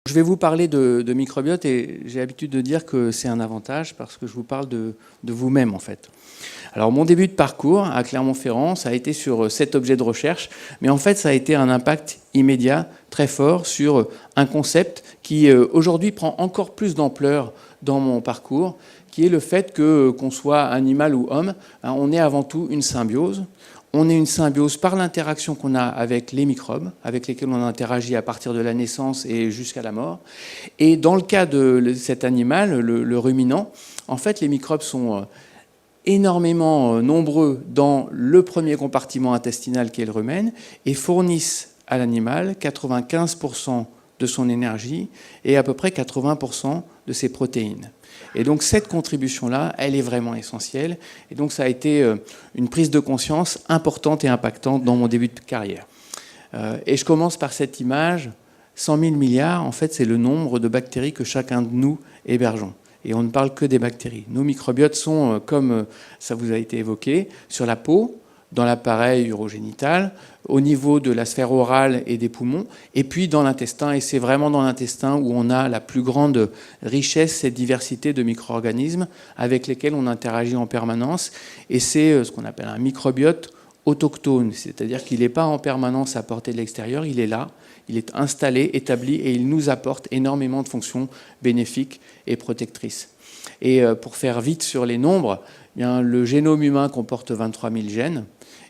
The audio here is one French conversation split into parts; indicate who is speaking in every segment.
Speaker 1: Je vais vous parler de microbiote et j'ai l'habitude de dire que c'est un avantage parce que je vous parle de vous-même en fait. Alors mon début de parcours à Clermont-Ferrand, ça a été sur cet objet de recherche, mais en fait ça a été un impact immédiat très fort sur un concept qui aujourd'hui prend encore plus d'ampleur dans mon parcours, qui est le fait que qu'on soit animal ou homme, on est avant tout une symbiose. On est une symbiose par l'interaction qu'on a avec les microbes, avec lesquels on interagit à partir de la naissance et jusqu'à la mort. Et dans le cas de cet animal, le ruminant, en fait, les microbes sont énormément nombreux dans le premier compartiment intestinal qui est le rumen et fournissent à l'animal 95% de son énergie et à peu près 80% de ses protéines. Et donc cette contribution-là, elle est vraiment essentielle. Et donc ça a été une prise de conscience importante et impactante dans mon début de carrière. Et je commence par cette image. 100 000 milliards, en fait, c'est le nombre de bactéries que chacun de nous hébergeons. Et on ne parle que des bactéries. Nos microbiotes sont, comme ça vous a été évoqué, sur la peau, dans l'appareil urogénital, au niveau de la sphère orale et des poumons, et puis dans l'intestin. Et c'est vraiment dans l'intestin où on a la plus grande richesse et diversité de micro-organismes avec lesquels on interagit en permanence. Et c'est ce qu'on appelle un microbiote autochtone, c'est-à-dire qu'il n'est pas en permanence à portée de l'extérieur, il est là, il est installé, établi, et il nous apporte énormément de fonctions bénéfiques et protectrices. Et pour faire vite sur les nombres, eh bien, le génome humain comporte 23 000 gènes,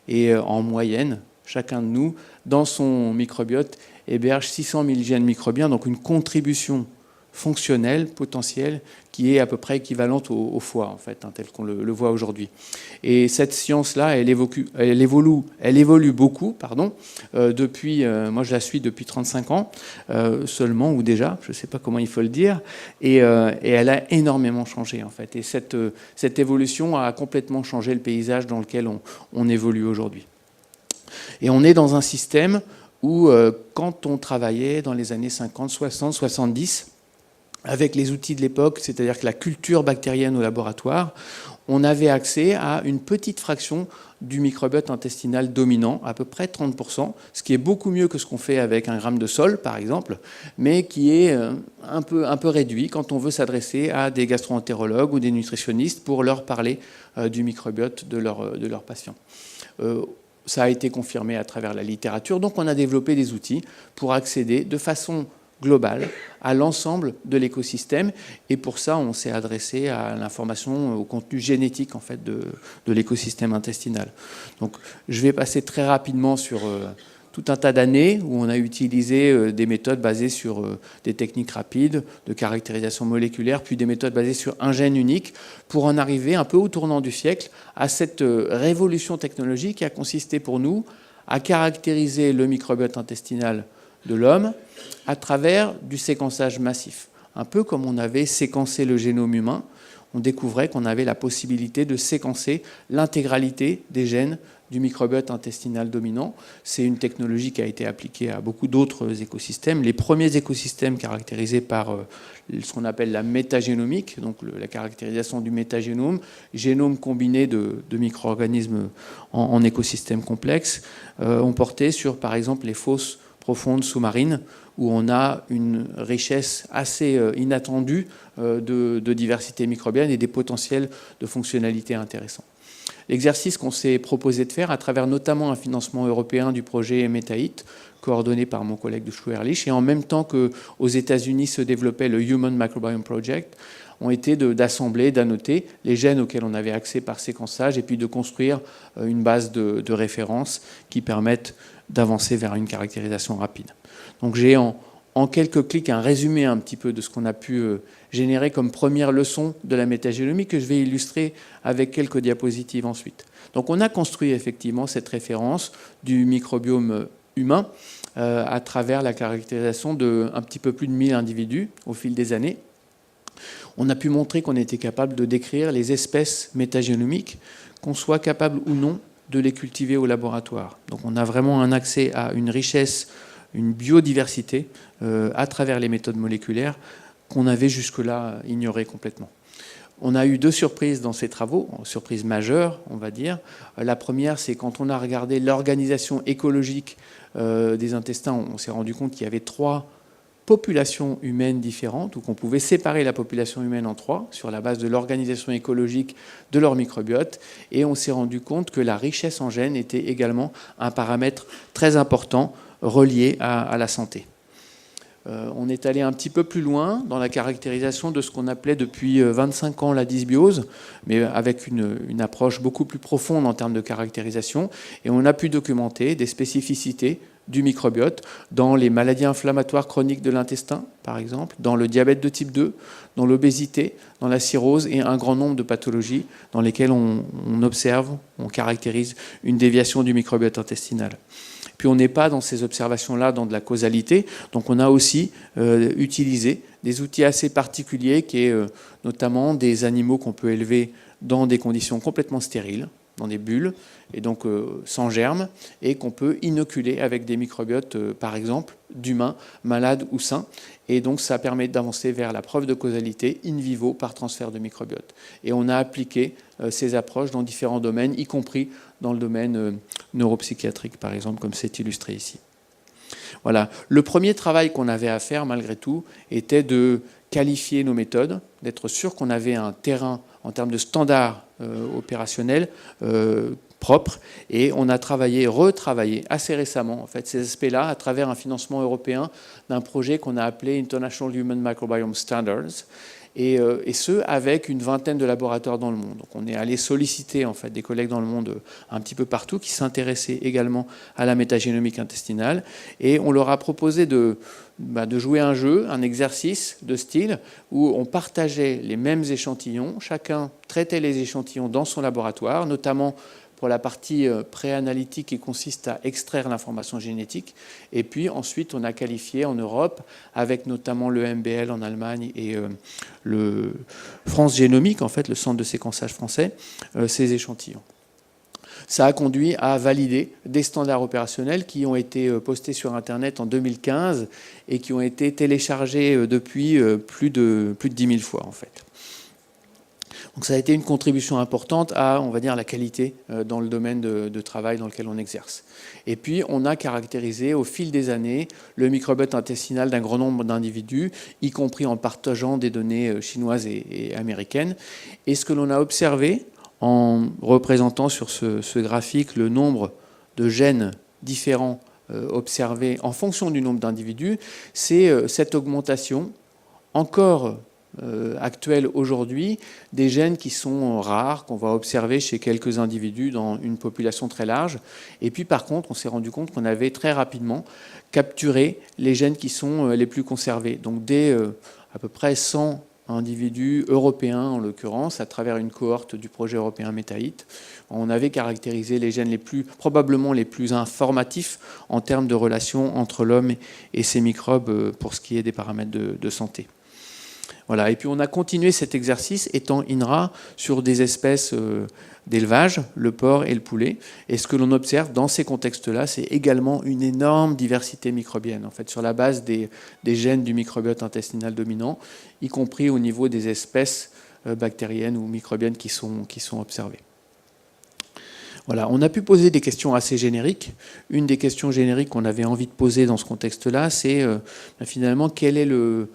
Speaker 1: et en moyenne, chacun de nous, dans son microbiote, héberge 600 000 gènes microbiens, donc une contribution fonctionnelle, potentielle, qui est à peu près équivalente au foie, en fait, tel qu'on le voit aujourd'hui. Et cette science-là, elle évolue beaucoup, depuis, moi je la suis depuis 35 ans seulement, ou déjà, je ne sais pas comment il faut le dire, et elle a énormément changé, en fait. Et cette évolution a complètement changé le paysage dans lequel on évolue aujourd'hui. Et on est dans un système où, quand on travaillait dans les années 50, 60, 70, avec les outils de l'époque, c'est-à-dire que la culture bactérienne au laboratoire, on avait accès à une petite fraction du microbiote intestinal dominant, à peu près 30%, ce qui est beaucoup mieux que ce qu'on fait avec un gramme de sol, par exemple, mais qui est un peu réduit quand on veut s'adresser à des gastro-entérologues ou des nutritionnistes pour leur parler du microbiote de leurs patients. Ça a été confirmé à travers la littérature, donc on a développé des outils pour accéder de façon globale à l'ensemble de l'écosystème, et pour ça on s'est adressé à l'information, au contenu génétique en fait de l'écosystème intestinal. Donc je vais passer très rapidement sur tout un tas d'années où on a utilisé des méthodes basées sur des techniques rapides de caractérisation moléculaire, puis des méthodes basées sur un gène unique, pour en arriver un peu au tournant du siècle à cette révolution technologique qui a consisté pour nous à caractériser le microbiote intestinal de l'homme à travers du séquençage massif. Un peu comme on avait séquencé le génome humain, on découvrait qu'on avait la possibilité de séquencer l'intégralité des gènes du microbiote intestinal dominant. C'est une technologie qui a été appliquée à beaucoup d'autres écosystèmes. Les premiers écosystèmes caractérisés par ce qu'on appelle la métagénomique, donc la caractérisation du métagénome, génome combiné de micro-organismes en écosystèmes complexes, ont porté sur, par exemple, les fosses profondes sous-marines, où on a une richesse assez inattendue de diversité microbienne et des potentiels de fonctionnalité intéressants. L'exercice qu'on s'est proposé de faire, à travers notamment un financement européen du projet METAHIT, coordonné par mon collègue de Schou-Ehrlich, et en même temps qu'aux États-Unis se développait le Human Microbiome Project, ont été d'assembler, d'annoter les gènes auxquels on avait accès par séquençage, et puis de construire une base de référence qui permettent d'avancer vers une caractérisation rapide. Donc j'ai en quelques clics un résumé un petit peu de ce qu'on a pu générer comme première leçon de la métagénomie, que je vais illustrer avec quelques diapositives ensuite. Donc on a construit effectivement cette référence du microbiome humain à travers la caractérisation d'un petit peu plus de 1000 individus au fil des années. On a pu montrer qu'on était capable de décrire les espèces métagénomiques, qu'on soit capable ou non de les cultiver au laboratoire. Donc on a vraiment un accès à une richesse, une biodiversité à travers les méthodes moléculaires qu'on avait jusque-là ignorées complètement. On a eu deux surprises dans ces travaux, surprises majeures, on va dire. La première, c'est quand on a regardé l'organisation écologique des intestins, on s'est rendu compte qu'il y avait 3 populations humaines différentes, ou qu'on pouvait séparer la population humaine en trois sur la base de l'organisation écologique de leur microbiote. Et on s'est rendu compte que la richesse en gènes était également un paramètre très important relié à la santé. On est allé un petit peu plus loin dans la caractérisation de ce qu'on appelait depuis 25 ans la dysbiose, mais avec une approche beaucoup plus profonde en termes de caractérisation. Et on a pu documenter des spécificités du microbiote dans les maladies inflammatoires chroniques de l'intestin, par exemple, dans le diabète de type 2, dans l'obésité, dans la cirrhose et un grand nombre de pathologies dans lesquelles on observe, on caractérise une déviation du microbiote intestinal. Puis on n'est pas dans ces observations-là dans de la causalité, donc on a aussi utilisé des outils assez particuliers qui est notamment des animaux qu'on peut élever dans des conditions complètement stériles, dans des bulles, et donc sans germes, et qu'on peut inoculer avec des microbiotes, par exemple, d'humains malades ou sains. Et donc ça permet d'avancer vers la preuve de causalité in vivo par transfert de microbiote. Et on a appliqué ces approches dans différents domaines, y compris dans le domaine neuropsychiatrique, par exemple, comme c'est illustré ici. Voilà. Le premier travail qu'on avait à faire, malgré tout, était de qualifier nos méthodes, d'être sûr qu'on avait un terrain en termes de standards opérationnels propres. Et on a retravaillé assez récemment en fait, ces aspects-là à travers un financement européen d'un projet qu'on a appelé International Human Microbiome Standards. Et ce, avec une vingtaine de laboratoires dans le monde. Donc on est allé solliciter en fait, des collègues dans le monde un petit peu partout qui s'intéressaient également à la métagénomique intestinale. Et on leur a proposé de jouer un jeu, un exercice de style, où on partageait les mêmes échantillons. Chacun traitait les échantillons dans son laboratoire, notamment pour la partie préanalytique qui consiste à extraire l'information génétique. Et puis ensuite, on a qualifié en Europe, avec notamment le MBL en Allemagne et le France Génomique, en fait, le centre de séquençage français, ces échantillons. Ça a conduit à valider des standards opérationnels qui ont été postés sur Internet en 2015 et qui ont été téléchargés depuis plus de 10 000 fois, en fait. Donc ça a été une contribution importante à, on va dire, la qualité dans le domaine de travail dans lequel on exerce. Et puis, on a caractérisé au fil des années le microbiote intestinal d'un grand nombre d'individus, y compris en partageant des données chinoises et américaines. Et ce que l'on a observé en représentant sur ce graphique le nombre de gènes différents observés en fonction du nombre d'individus, c'est cette augmentation encore actuelle aujourd'hui des gènes qui sont rares, qu'on va observer chez quelques individus dans une population très large. Et puis par contre, on s'est rendu compte qu'on avait très rapidement capturé les gènes qui sont les plus conservés. Donc dès à peu près 100 individus européens, en l'occurrence, à travers une cohorte du projet européen Métaït, on avait caractérisé les gènes probablement les plus informatifs en termes de relation entre l'homme et ses microbes pour ce qui est des paramètres de santé. Voilà. Et puis on a continué cet exercice étant INRA sur des espèces d'élevage, le porc et le poulet. Et ce que l'on observe dans ces contextes-là, c'est également une énorme diversité microbienne, en fait, sur la base des gènes du microbiote intestinal dominant, y compris au niveau des espèces bactériennes ou microbiennes qui sont observées. Voilà, on a pu poser des questions assez génériques. Une des questions génériques qu'on avait envie de poser dans ce contexte-là, c'est finalement quel est le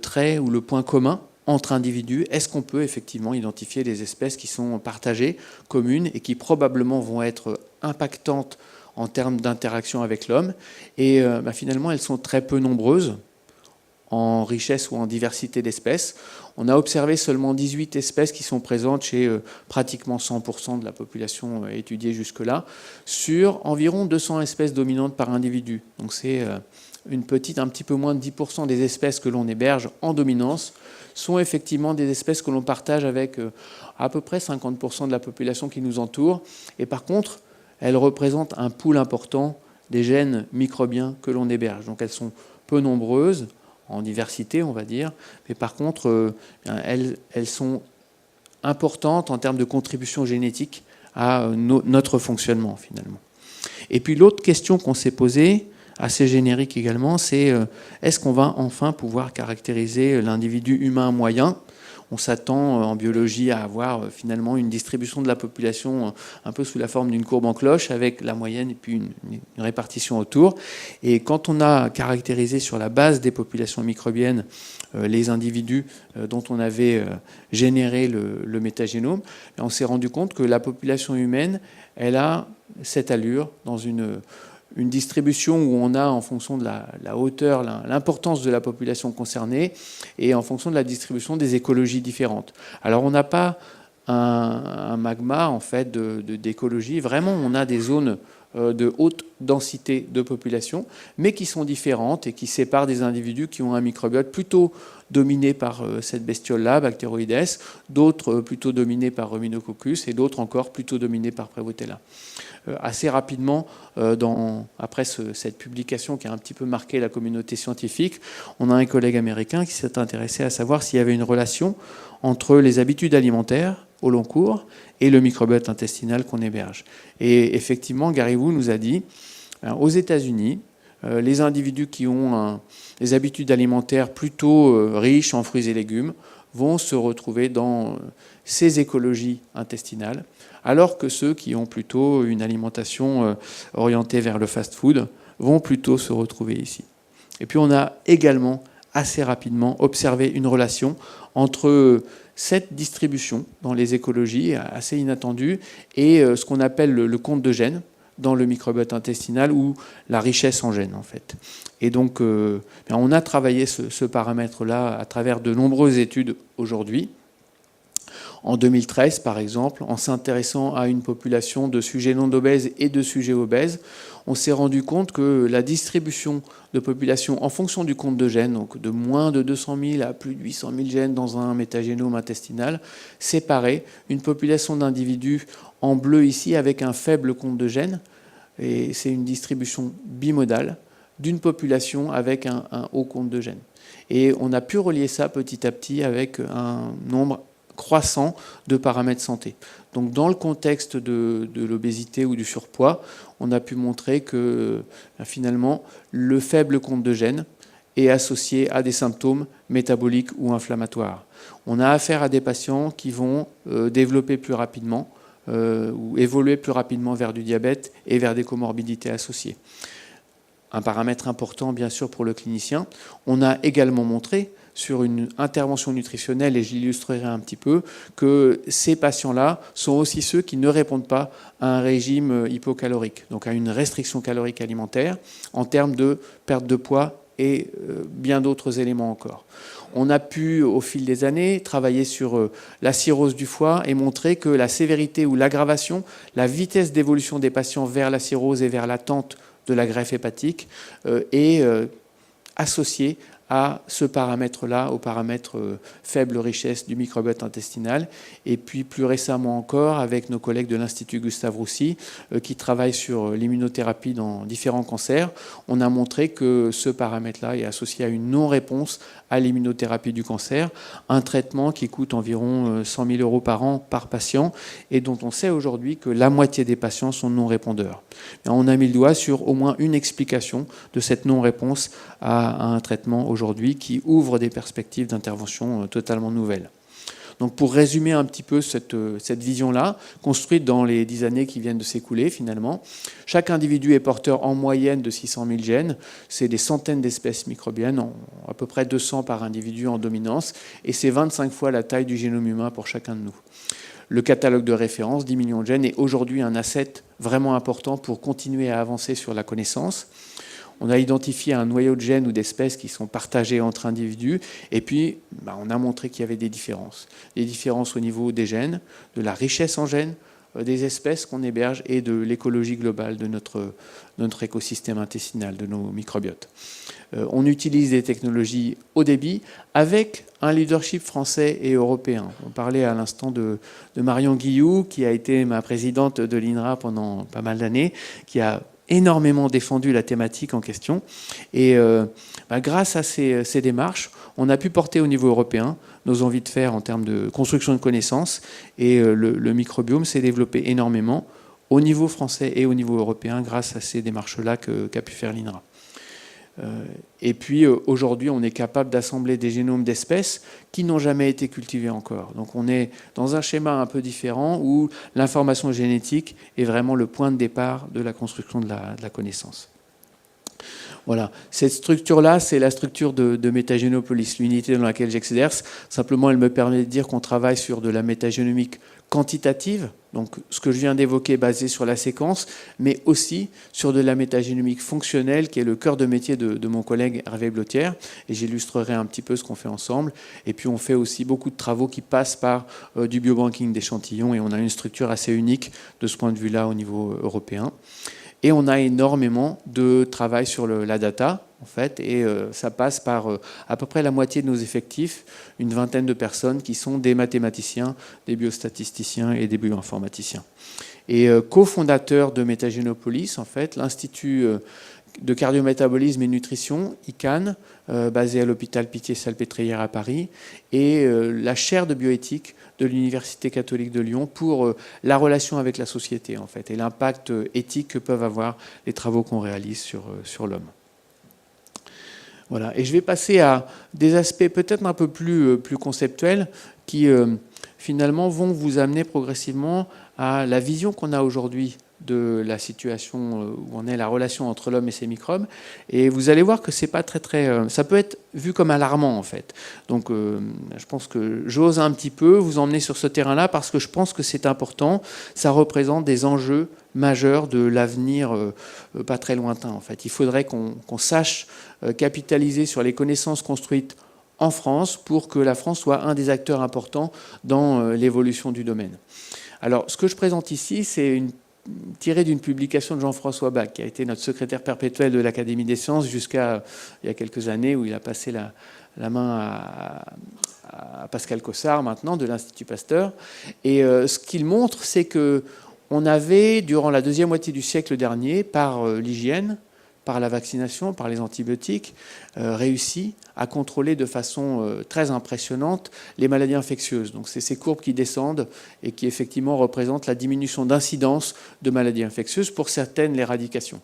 Speaker 1: trait ou le point commun entre individus. Est-ce qu'on peut effectivement identifier des espèces qui sont partagées, communes, et qui probablement vont être impactantes en termes d'interaction avec l'homme? Et finalement, elles sont très peu nombreuses en richesse ou en diversité d'espèces. On a observé seulement 18 espèces qui sont présentes chez pratiquement 100% de la population étudiée jusque-là, sur environ 200 espèces dominantes par individu. Donc c'est un petit peu moins de 10% des espèces que l'on héberge en dominance sont effectivement des espèces que l'on partage avec à peu près 50% de la population qui nous entoure. Et par contre, elles représentent un pool important des gènes microbiens que l'on héberge. Donc elles sont peu nombreuses, en diversité, on va dire, mais par contre, elles sont importantes en termes de contribution génétique à notre fonctionnement, finalement. Et puis l'autre question qu'on s'est posée, assez générique également, c'est est-ce qu'on va enfin pouvoir caractériser l'individu humain moyen ? On s'attend en biologie à avoir finalement une distribution de la population un peu sous la forme d'une courbe en cloche avec la moyenne et puis une répartition autour. Et quand on a caractérisé sur la base des populations microbiennes les individus dont on avait généré le métagénome, on s'est rendu compte que la population humaine, elle a cette allure dans une distribution où on a, en fonction de la hauteur, l'importance de la population concernée, et en fonction de la distribution des écologies différentes. Alors on n'a pas un magma en fait d'écologie. Vraiment, on a des zones de haute densité de population, mais qui sont différentes et qui séparent des individus qui ont un microbiote plutôt dominé par cette bestiole-là, Bacteroides, d'autres plutôt dominés par Ruminococcus et d'autres encore plutôt dominés par Prevotella. Assez rapidement, après cette publication qui a un petit peu marqué la communauté scientifique, on a un collègue américain qui s'est intéressé à savoir s'il y avait une relation entre les habitudes alimentaires au long cours et le microbiote intestinal qu'on héberge. Et effectivement, Gary Wu nous a dit, aux États-Unis, les individus qui ont des habitudes alimentaires plutôt riches en fruits et légumes vont se retrouver dans ces écologies intestinales, alors que ceux qui ont plutôt une alimentation orientée vers le fast-food vont plutôt se retrouver ici. Et puis on a également assez rapidement observé une relation entre cette distribution dans les écologies assez inattendue et ce qu'on appelle le compte de gènes dans le microbiote intestinal ou la richesse en gènes en fait. Et donc on a travaillé ce paramètre-là à travers de nombreuses études aujourd'hui. En 2013, par exemple, en s'intéressant à une population de sujets non obèses et de sujets obèses, on s'est rendu compte que la distribution de population en fonction du compte de gènes, donc de moins de 200 000 à plus de 800 000 gènes dans un métagénome intestinal, séparait une population d'individus en bleu ici avec un faible compte de gènes, et c'est une distribution bimodale d'une population avec un haut compte de gènes. Et on a pu relier ça petit à petit avec un nombre croissant de paramètres santé. Donc dans le contexte de l'obésité ou du surpoids, on a pu montrer que finalement le faible compte de gènes est associé à des symptômes métaboliques ou inflammatoires. On a affaire à des patients qui vont développer plus rapidement ou évoluer plus rapidement vers du diabète et vers des comorbidités associées. Un paramètre important bien sûr pour le clinicien. On a également montré sur une intervention nutritionnelle, et j'illustrerai un petit peu, que ces patients-là sont aussi ceux qui ne répondent pas à un régime hypocalorique, donc à une restriction calorique alimentaire, en termes de perte de poids et bien d'autres éléments encore. On a pu, au fil des années, travailler sur la cirrhose du foie et montrer que la sévérité ou l'aggravation, la vitesse d'évolution des patients vers la cirrhose et vers l'attente de la greffe hépatique est associée à ce paramètre-là, au paramètre faible richesse du microbiote intestinal. Et puis plus récemment encore, avec nos collègues de l'Institut Gustave Roussy, qui travaillent sur l'immunothérapie dans différents cancers, on a montré que ce paramètre-là est associé à une non-réponse à l'immunothérapie du cancer, un traitement qui coûte environ 100 000 € par an par patient, et dont on sait aujourd'hui que la moitié des patients sont non-répondeurs. On a mis le doigt sur au moins une explication de cette non-réponse à un traitement aujourd'hui qui ouvre des perspectives d'intervention totalement nouvelles. Donc pour résumer un petit peu cette vision-là, construite dans les 10 années qui viennent de s'écouler finalement, chaque individu est porteur en moyenne de 600 000 gènes, c'est des centaines d'espèces microbiennes, à peu près 200 par individu en dominance, et c'est 25 fois la taille du génome humain pour chacun de nous. Le catalogue de référence, 10 millions de gènes, est aujourd'hui un asset vraiment important pour continuer à avancer sur la connaissance. On a identifié un noyau de gènes ou d'espèces qui sont partagés entre individus, et puis on a montré qu'il y avait des différences. Des différences au niveau des gènes, de la richesse en gènes, des espèces qu'on héberge et de l'écologie globale de notre écosystème intestinal, de nos microbiotes. On utilise des technologies haut débit avec un leadership français et européen. On parlait à l'instant de Marion Guilloux, qui a été ma présidente de l'INRA pendant pas mal d'années, qui a énormément défendu la thématique en question. Et grâce à ces démarches, on a pu porter au niveau européen nos envies de faire en termes de construction de connaissances. Et le microbiome s'est développé énormément au niveau français et au niveau européen grâce à ces démarches-là qu'a pu faire l'INRA. Et puis aujourd'hui, on est capable d'assembler des génomes d'espèces qui n'ont jamais été cultivées encore. Donc on est dans un schéma un peu différent où l'information génétique est vraiment le point de départ de la construction de la connaissance. Voilà, cette structure-là, c'est la structure de Métagénopolis, l'unité dans laquelle j'exerce. Simplement, elle me permet de dire qu'on travaille sur de la métagénomique quantitative, donc ce que je viens d'évoquer basé sur la séquence, mais aussi sur de la métagénomique fonctionnelle, qui est le cœur de métier de mon collègue Hervé Blottière, et j'illustrerai un petit peu ce qu'on fait ensemble. Et puis on fait aussi beaucoup de travaux qui passent par du biobanking d'échantillons, et on a une structure assez unique de ce point de vue-là au niveau européen. Et on a énormément de travail sur la data, en fait, et ça passe par à peu près la moitié de nos effectifs, une vingtaine de personnes qui sont des mathématiciens, des biostatisticiens et des bioinformaticiens. Et cofondateur de Métagénopolis, en fait, l'Institut de cardiométabolisme et nutrition, ICAN, basé à l'hôpital Pitié-Salpêtrière à Paris, et la chaire de bioéthique de l'Université catholique de Lyon pour la relation avec la société, en fait, et l'impact éthique que peuvent avoir les travaux qu'on réalise sur l'homme. Voilà. Et je vais passer à des aspects peut-être un peu plus conceptuels qui, finalement, vont vous amener progressivement à la vision qu'on a aujourd'hui de la situation où on est, la relation entre l'homme et ses microbes. Et vous allez voir que c'est pas très... ça peut être vu comme alarmant, en fait. Donc, je pense que j'ose un petit peu vous emmener sur ce terrain-là parce que je pense que c'est important. Ça représente des enjeux majeurs de l'avenir pas très lointain, en fait. Il faudrait qu'on sache capitaliser sur les connaissances construites en France pour que la France soit un des acteurs importants dans l'évolution du domaine. Alors, ce que je présente ici, c'est tiré d'une publication de Jean-François Bach, qui a été notre secrétaire perpétuel de l'Académie des sciences jusqu'à il y a quelques années, où il a passé la main à Pascal Cossard, maintenant, de l'Institut Pasteur. Et ce qu'il montre, c'est qu'on avait, durant la deuxième moitié du siècle dernier, par l'hygiène, par la vaccination, par les antibiotiques, réussi à contrôler de façon très impressionnante les maladies infectieuses. Donc c'est ces courbes qui descendent et qui effectivement représentent la diminution d'incidence de maladies infectieuses, pour certaines l'éradication.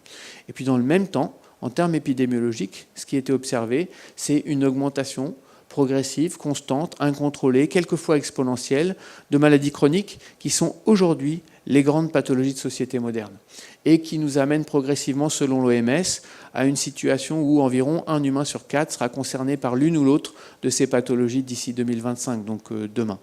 Speaker 1: Et puis dans le même temps, en termes épidémiologiques, ce qui était observé, c'est une augmentation progressive, constante, incontrôlée, quelquefois exponentielle, de maladies chroniques qui sont aujourd'hui les grandes pathologies de société moderne et qui nous amènent progressivement, selon l'OMS, à une situation où environ 1 humain sur 4 sera concerné par l'une ou l'autre de ces pathologies d'ici 2025, donc demain.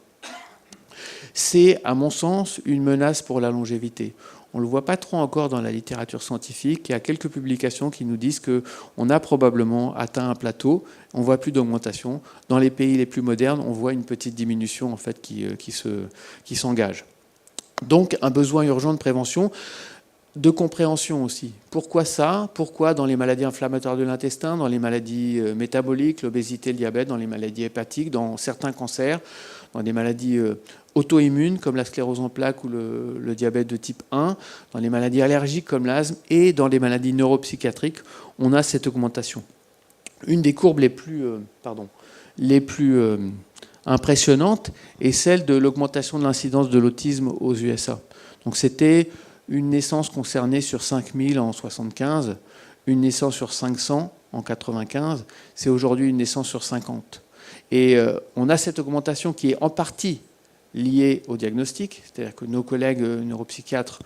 Speaker 1: C'est, à mon sens, une menace pour la longévité. On ne le voit pas trop encore dans la littérature scientifique. Il y a quelques publications qui nous disent qu'on a probablement atteint un plateau. On ne voit plus d'augmentation. Dans les pays les plus modernes, on voit une petite diminution en fait, qui s'engage. Donc un besoin urgent de prévention, de compréhension aussi. Pourquoi ça ? Pourquoi dans les maladies inflammatoires de l'intestin, dans les maladies métaboliques, l'obésité, le diabète, dans les maladies hépatiques, dans certains cancers, dans des maladies auto-immunes comme la sclérose en plaques ou le diabète de type 1, dans les maladies allergiques comme l'asthme et dans les maladies neuropsychiatriques, on a cette augmentation. Une des courbes les plus impressionnante est celle de l'augmentation de l'incidence de l'autisme aux USA. Donc c'était une naissance concernée sur 5000 en 1975, une naissance sur 500 en 1995, c'est aujourd'hui une naissance sur 50. Et on a cette augmentation qui est en partie liée au diagnostic, c'est-à-dire que nos collègues neuropsychiatres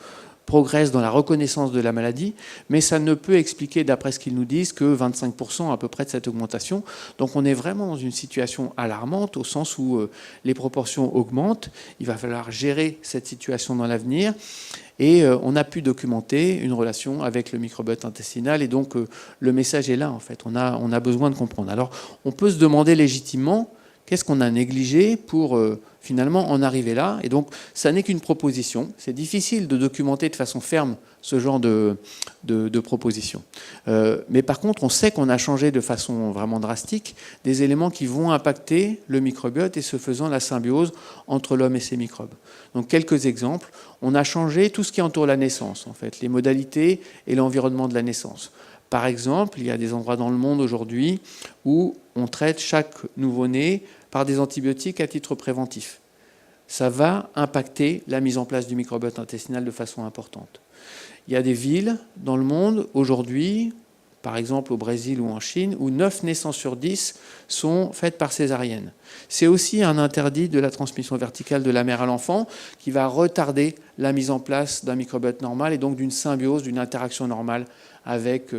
Speaker 1: progresse dans la reconnaissance de la maladie, mais ça ne peut expliquer, d'après ce qu'ils nous disent, que 25% à peu près de cette augmentation. Donc on est vraiment dans une situation alarmante, au sens où les proportions augmentent. Il va falloir gérer cette situation dans l'avenir. Et on a pu documenter une relation avec le microbiote intestinal. Et donc le message est là, en fait. On a besoin de comprendre. Alors on peut se demander légitimement qu'est-ce qu'on a négligé pour finalement en arriver là. Et donc, ça n'est qu'une proposition. C'est difficile de documenter de façon ferme ce genre de proposition. Mais par contre, on sait qu'on a changé de façon vraiment drastique des éléments qui vont impacter le microbiote et ce faisant la symbiose entre l'homme et ses microbes. Donc, quelques exemples. On a changé tout ce qui entoure la naissance, en fait, les modalités et l'environnement de la naissance. Par exemple, il y a des endroits dans le monde aujourd'hui où on traite chaque nouveau-né par des antibiotiques à titre préventif. Ça va impacter la mise en place du microbiote intestinal de façon importante. Il y a des villes dans le monde aujourd'hui, par exemple au Brésil ou en Chine, où 9 naissances sur 10 sont faites par césarienne. C'est aussi un interdit de la transmission verticale de la mère à l'enfant qui va retarder la mise en place d'un microbiote normal et donc d'une symbiose, d'une interaction normale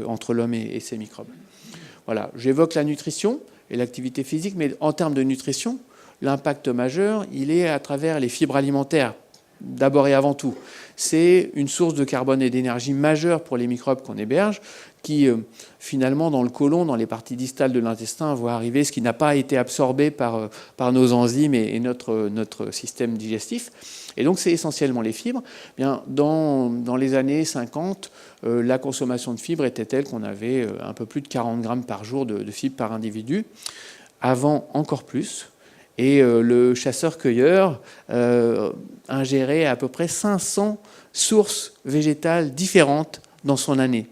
Speaker 1: entre l'homme et ses microbes. Voilà, j'évoque la nutrition et l'activité physique, mais en termes de nutrition, l'impact majeur, il est à travers les fibres alimentaires, d'abord et avant tout. C'est une source de carbone et d'énergie majeure pour les microbes qu'on héberge, qui finalement dans le côlon, dans les parties distales de l'intestin, voit arriver ce qui n'a pas été absorbé par nos enzymes et notre système digestif. Et donc c'est essentiellement les fibres. Bien, dans les années 50, la consommation de fibres était telle qu'on avait un peu plus de 40 grammes par jour de fibres par individu. Avant, encore plus. Et le chasseur-cueilleur ingérait à peu près 500 sources végétales différentes dans son année.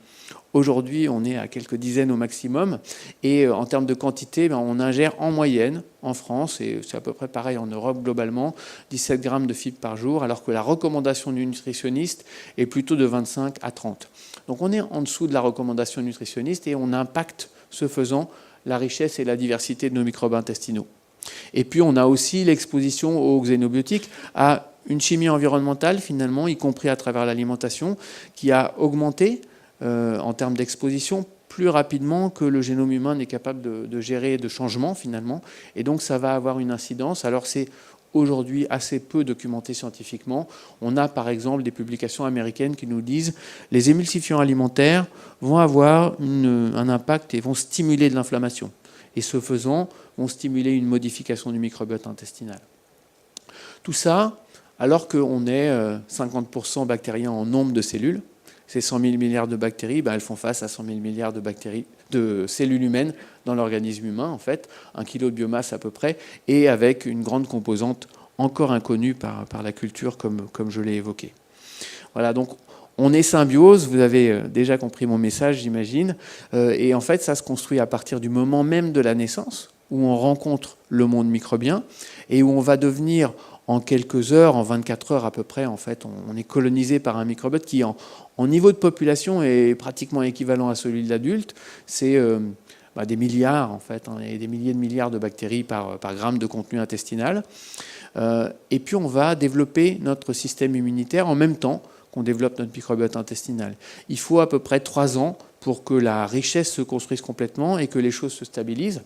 Speaker 1: Aujourd'hui, on est à quelques dizaines au maximum. Et en termes de quantité, on ingère en moyenne, en France, et c'est à peu près pareil en Europe globalement, 17 grammes de fibres par jour, alors que la recommandation du nutritionniste est plutôt de 25 à 30. Donc on est en dessous de la recommandation nutritionniste et on impacte, ce faisant, la richesse et la diversité de nos microbes intestinaux. Et puis on a aussi l'exposition aux xénobiotiques, à une chimie environnementale finalement, y compris à travers l'alimentation, qui a augmenté en termes d'exposition plus rapidement que le génome humain n'est capable de gérer de changements finalement. Et donc ça va avoir une incidence. Alors c'est aujourd'hui assez peu documenté scientifiquement. On a par exemple des publications américaines qui nous disent les émulsifiants alimentaires vont avoir un impact et vont stimuler de l'inflammation. Et ce faisant, vont stimuler une modification du microbiote intestinal. Tout ça, alors qu'on est 50% bactériens en nombre de cellules, ces 100 000 milliards de bactéries, elles font face à 100 000 milliards de cellules humaines dans l'organisme humain, en fait, 1 kilo de biomasse à peu près, et avec une grande composante encore inconnue par la culture, comme je l'ai évoqué. Voilà, donc on est symbiose, vous avez déjà compris mon message, j'imagine, et en fait, ça se construit à partir du moment même de la naissance, où on rencontre le monde microbien, et où on va devenir, en quelques heures, en 24 heures à peu près, en fait, on est colonisé par un microbiote qui, en niveau de population, est pratiquement équivalent à celui de l'adulte. C'est des milliards, en fait, et des milliers de milliards de bactéries par gramme de contenu intestinal. Et puis, on va développer notre système immunitaire en même temps qu'on développe notre microbiote intestinal. Il faut à peu près 3 ans pour que la richesse se construise complètement et que les choses se stabilisent.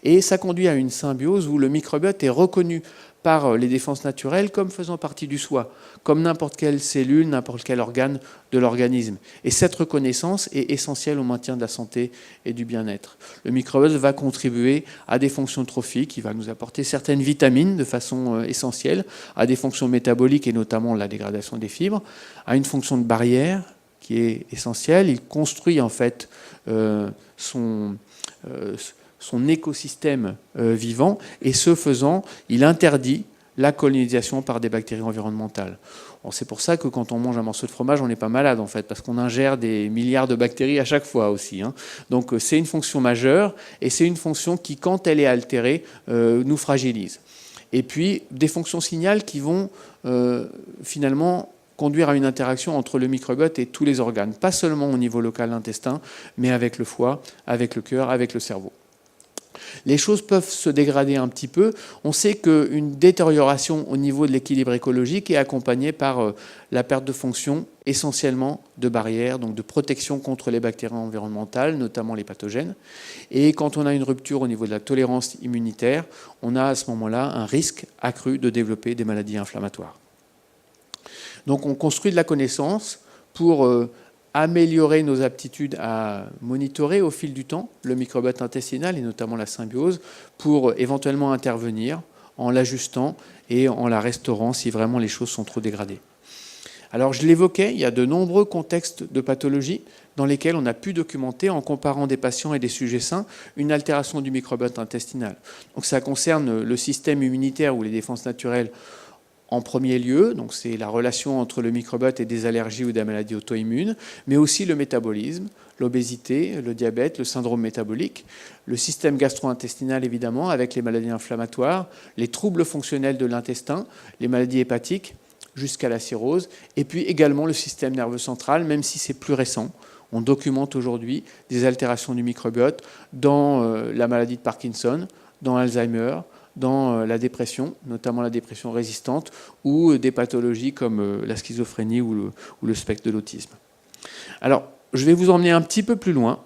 Speaker 1: Et ça conduit à une symbiose où le microbiote est reconnu par les défenses naturelles comme faisant partie du soi, comme n'importe quelle cellule, n'importe quel organe de l'organisme. Et cette reconnaissance est essentielle au maintien de la santé et du bien-être. Le microbiote va contribuer à des fonctions trophiques, il va nous apporter certaines vitamines de façon essentielle, à des fonctions métaboliques et notamment la dégradation des fibres, à une fonction de barrière qui est essentielle. Il construit en fait son écosystème vivant, et ce faisant, il interdit la colonisation par des bactéries environnementales. Bon, c'est pour ça que quand on mange un morceau de fromage, on n'est pas malade en fait, parce qu'on ingère des milliards de bactéries à chaque fois aussi. Donc c'est une fonction majeure, et c'est une fonction qui, quand elle est altérée, nous fragilise. Et puis des fonctions signales qui vont finalement conduire à une interaction entre le microbiote et tous les organes, pas seulement au niveau local de l'intestin, mais avec le foie, avec le cœur, avec le cerveau. Les choses peuvent se dégrader un petit peu. On sait qu'une détérioration au niveau de l'équilibre écologique est accompagnée par la perte de fonction, essentiellement de barrières, donc de protection contre les bactéries environnementales, notamment les pathogènes. Et quand on a une rupture au niveau de la tolérance immunitaire, on a à ce moment-là un risque accru de développer des maladies inflammatoires. Donc on construit de la connaissance pour améliorer nos aptitudes à monitorer au fil du temps le microbiote intestinal et notamment la symbiose, pour éventuellement intervenir en l'ajustant et en la restaurant si vraiment les choses sont trop dégradées. Alors je l'évoquais, il y a de nombreux contextes de pathologie dans lesquels on a pu documenter, en comparant des patients et des sujets sains, une altération du microbiote intestinal. Donc ça concerne le système immunitaire ou les défenses naturelles en premier lieu, donc c'est la relation entre le microbiote et des allergies ou des maladies auto-immunes, mais aussi le métabolisme, l'obésité, le diabète, le syndrome métabolique, le système gastro-intestinal évidemment, avec les maladies inflammatoires, les troubles fonctionnels de l'intestin, les maladies hépatiques, jusqu'à la cirrhose, et puis également le système nerveux central, même si c'est plus récent. On documente aujourd'hui des altérations du microbiote dans la maladie de Parkinson, dans Alzheimer, dans la dépression, notamment la dépression résistante, ou des pathologies comme la schizophrénie ou le spectre de l'autisme. Alors, je vais vous emmener un petit peu plus loin.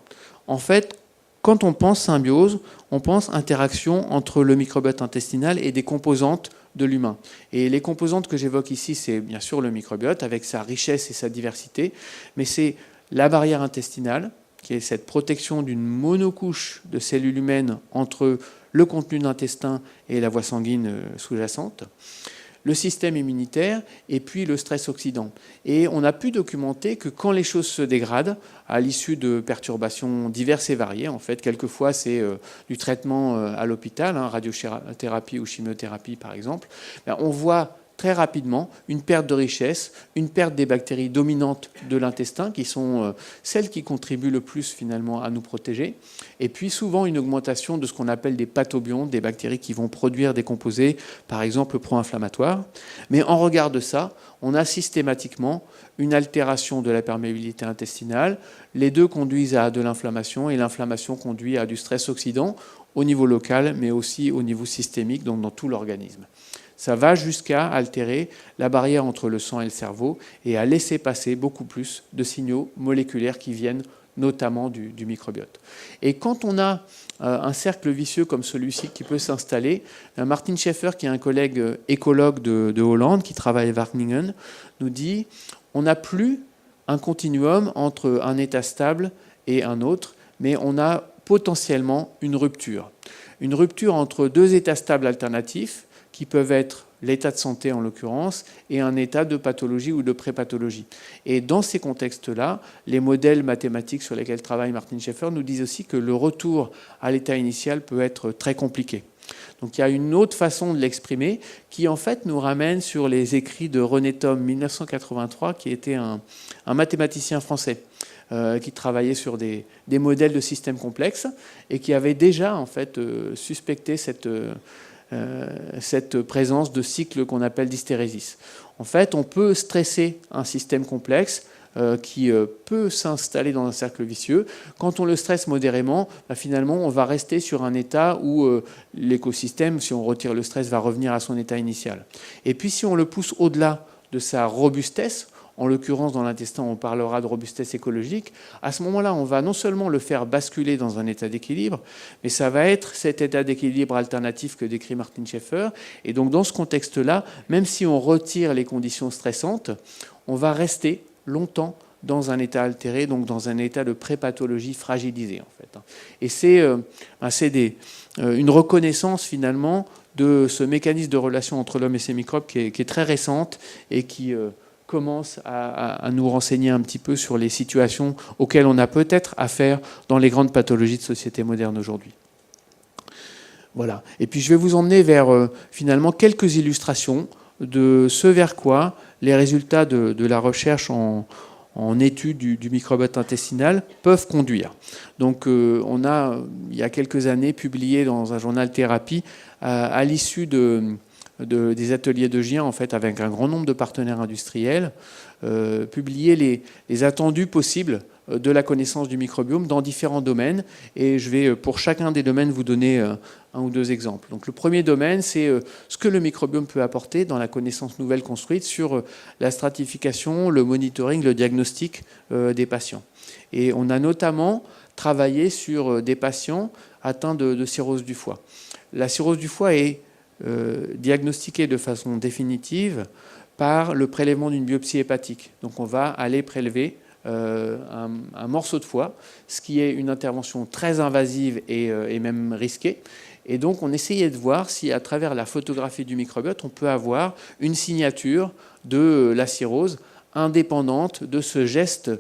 Speaker 1: En fait, quand on pense symbiose, on pense interaction entre le microbiote intestinal et des composantes de l'humain. Et les composantes que j'évoque ici, c'est bien sûr le microbiote, avec sa richesse et sa diversité, mais c'est la barrière intestinale, qui est cette protection d'une monocouche de cellules humaines entre le contenu de l'intestin et la voie sanguine sous-jacente, le système immunitaire et puis le stress oxydant. Et on a pu documenter que quand les choses se dégradent, à l'issue de perturbations diverses et variées, en fait, quelquefois c'est du traitement à l'hôpital, radiothérapie ou chimiothérapie par exemple, on voit très rapidement une perte de richesse, une perte des bactéries dominantes de l'intestin, qui sont celles qui contribuent le plus finalement à nous protéger, et puis souvent une augmentation de ce qu'on appelle des pathobiontes, des bactéries qui vont produire des composés, par exemple pro-inflammatoires. Mais en regard de ça, on a systématiquement une altération de la perméabilité intestinale. Les deux conduisent à de l'inflammation, et l'inflammation conduit à du stress oxydant au niveau local, mais aussi au niveau systémique, donc dans tout l'organisme. Ça va jusqu'à altérer la barrière entre le sang et le cerveau et à laisser passer beaucoup plus de signaux moléculaires qui viennent notamment du microbiote. Et quand on a un cercle vicieux comme celui-ci qui peut s'installer, Martin Scheffer, qui est un collègue écologue de Hollande, qui travaille à Wageningen, nous dit on n'a plus un continuum entre un état stable et un autre, mais on a potentiellement une rupture. Une rupture entre deux états stables alternatifs, qui peuvent être l'état de santé en l'occurrence, et un état de pathologie ou de pré-pathologie. Et dans ces contextes-là, les modèles mathématiques sur lesquels travaille Martin Scheffer nous disent aussi que le retour à l'état initial peut être très compliqué. Donc il y a une autre façon de l'exprimer qui en fait nous ramène sur les écrits de René Thom 1983, qui était un mathématicien français qui travaillait sur des modèles de systèmes complexes et qui avait déjà en fait suspecté cette présence de cycles qu'on appelle d'hystérésis. En fait, on peut stresser un système complexe qui peut s'installer dans un cercle vicieux. Quand on le stresse modérément, finalement, on va rester sur un état où l'écosystème, si on retire le stress, va revenir à son état initial. Et puis, si on le pousse au-delà de sa robustesse, en l'occurrence dans l'intestin on parlera de robustesse écologique, à ce moment-là on va non seulement le faire basculer dans un état d'équilibre, mais ça va être cet état d'équilibre alternatif que décrit Martin Scheffer. Et donc dans ce contexte-là, même si on retire les conditions stressantes, on va rester longtemps dans un état altéré, donc dans un état de pré-pathologie fragilisée en fait. Et c'est une reconnaissance finalement de ce mécanisme de relation entre l'homme et ses microbes qui est très récente et qui commence à nous renseigner un petit peu sur les situations auxquelles on a peut-être affaire dans les grandes pathologies de société moderne aujourd'hui. Voilà. Et puis je vais vous emmener vers finalement quelques illustrations de ce vers quoi les résultats de la recherche en études du microbiote intestinal peuvent conduire. Donc on a, il y a quelques années, publié dans un journal Thérapie, à l'issue des ateliers de GIEN, en fait, avec un grand nombre de partenaires industriels, publier les attendus possibles de la connaissance du microbiome dans différents domaines. Et je vais, pour chacun des domaines, vous donner un ou deux exemples. Donc, le premier domaine, c'est ce que le microbiome peut apporter dans la connaissance nouvelle construite sur la stratification, le monitoring, le diagnostic des patients. Et on a notamment travaillé sur des patients atteints de cirrhose du foie. La cirrhose du foie est diagnostiquée de façon définitive par le prélèvement d'une biopsie hépatique. Donc on va aller prélever un morceau de foie, ce qui est une intervention très invasive et même risquée. Et donc on essayait de voir si à travers la photographie du microbiote, on peut avoir une signature de la cirrhose indépendante de ce geste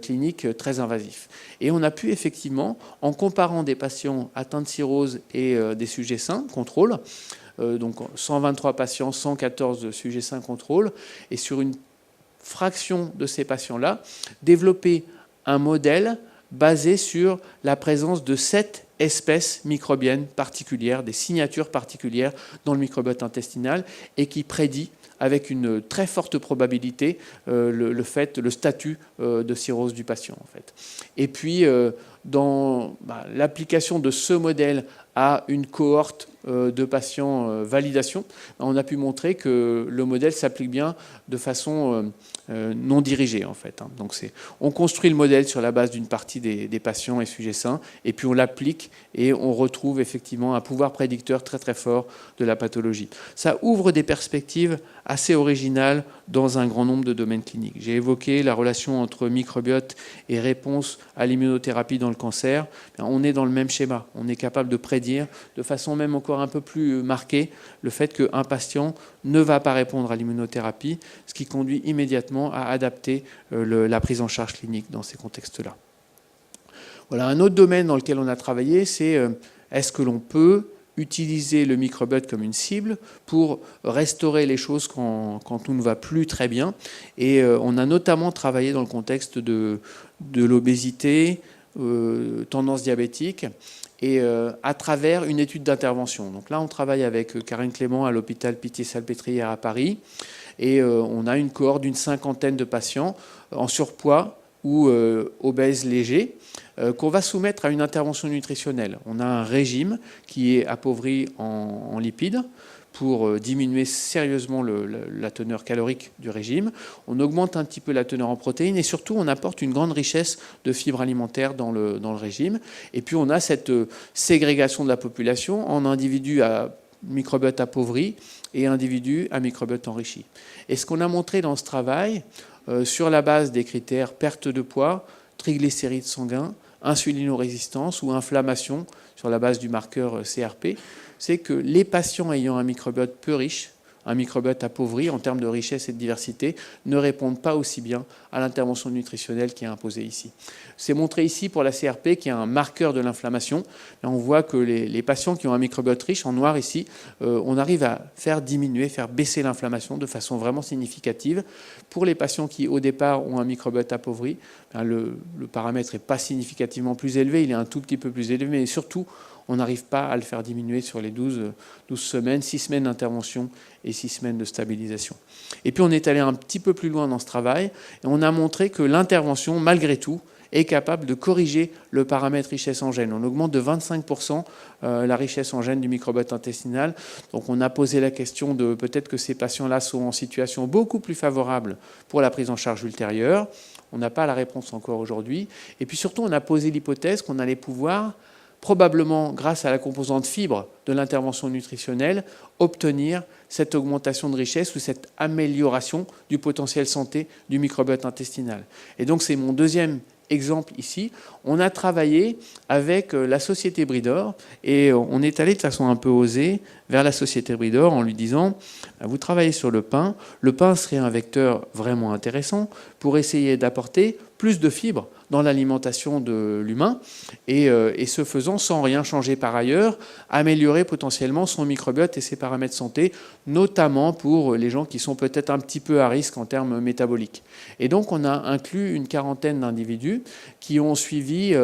Speaker 1: clinique très invasif. Et on a pu effectivement, en comparant des patients atteints de cirrhose et des sujets sains, contrôle, donc 123 patients, 114 sujets sains contrôle, et sur une fraction de ces patients-là, développer un modèle basé sur la présence de 7 espèces microbiennes particulières, des signatures particulières dans le microbiote intestinal, et qui prédit avec une très forte probabilité le statut de cirrhose du patient, en fait. Et puis, dans l'application de ce modèle à une cohorte de patients validation, on a pu montrer que le modèle s'applique bien de façon non dirigée, en fait. Donc on construit le modèle sur la base d'une partie des patients et sujets sains, et puis on l'applique et on retrouve effectivement un pouvoir prédicteur très très fort de la pathologie. Ça ouvre des perspectives assez originales dans un grand nombre de domaines cliniques. J'ai évoqué la relation entre microbiote et réponse à l'immunothérapie dans le cancer. On est dans le même schéma. On est capable de prédire de façon même encore un peu plus marquée le fait qu'un patient ne va pas répondre à l'immunothérapie, ce qui conduit immédiatement à adapter la prise en charge clinique dans ces contextes-là. Voilà, un autre domaine dans lequel on a travaillé, c'est est-ce que l'on peut utiliser le microbiote comme une cible pour restaurer les choses quand tout ne va plus très bien. Et on a notamment travaillé dans le contexte de l'obésité, tendance diabétique, et à travers une étude d'intervention. Donc là, on travaille avec Karine Clément à l'hôpital Pitié-Salpêtrière à Paris, et on a une cohorte d'une 50aine de patients en surpoids ou obèses légers, qu'on va soumettre à une intervention nutritionnelle. On a un régime qui est appauvri en lipides pour diminuer sérieusement la teneur calorique du régime. On augmente un petit peu la teneur en protéines et surtout on apporte une grande richesse de fibres alimentaires dans le régime. Et puis on a cette ségrégation de la population en individus à microbiote appauvri et individus à microbiote enrichi. Et ce qu'on a montré dans ce travail, sur la base des critères perte de poids, triglycérides sanguins, insulinorésistance ou inflammation sur la base du marqueur CRP, c'est que les patients ayant un microbiote peu riche, un microbiote appauvri en termes de richesse et de diversité, ne répondent pas aussi bien à l'intervention nutritionnelle qui est imposée ici. C'est montré ici pour la CRP qui est un marqueur de l'inflammation. Là, on voit que les patients qui ont un microbiote riche, en noir ici, on arrive à faire diminuer, faire baisser l'inflammation de façon vraiment significative. Pour les patients qui, au départ, ont un microbiote appauvri, le paramètre n'est pas significativement plus élevé, il est un tout petit peu plus élevé, mais surtout, on n'arrive pas à le faire diminuer sur les 12 semaines, 6 semaines d'intervention et 6 semaines de stabilisation. Et puis on est allé un petit peu plus loin dans ce travail et on a montré que l'intervention, malgré tout, est capable de corriger le paramètre richesse en gènes. On augmente de 25% la richesse en gènes du microbiote intestinal. Donc on a posé la question de peut-être que ces patients-là sont en situation beaucoup plus favorable pour la prise en charge ultérieure. On n'a pas la réponse encore aujourd'hui. Et puis surtout, on a posé l'hypothèse qu'on allait pouvoir probablement, grâce à la composante fibre de l'intervention nutritionnelle, obtenir cette augmentation de richesse ou cette amélioration du potentiel santé du microbiote intestinal. Et donc, c'est mon deuxième exemple ici. On a travaillé avec la société Bridor et on est allé de façon un peu osée vers la société Bridor en lui disant « Vous travaillez sur le pain. Le pain serait un vecteur vraiment intéressant pour essayer d'apporter plus de fibres dans l'alimentation de l'humain et ce faisant, sans rien changer par ailleurs, améliorer potentiellement son microbiote et ses paramètres de santé, notamment pour les gens qui sont peut-être un petit peu à risque en termes métaboliques. » Et donc on a inclus une quarantaine d'individus qui ont suivi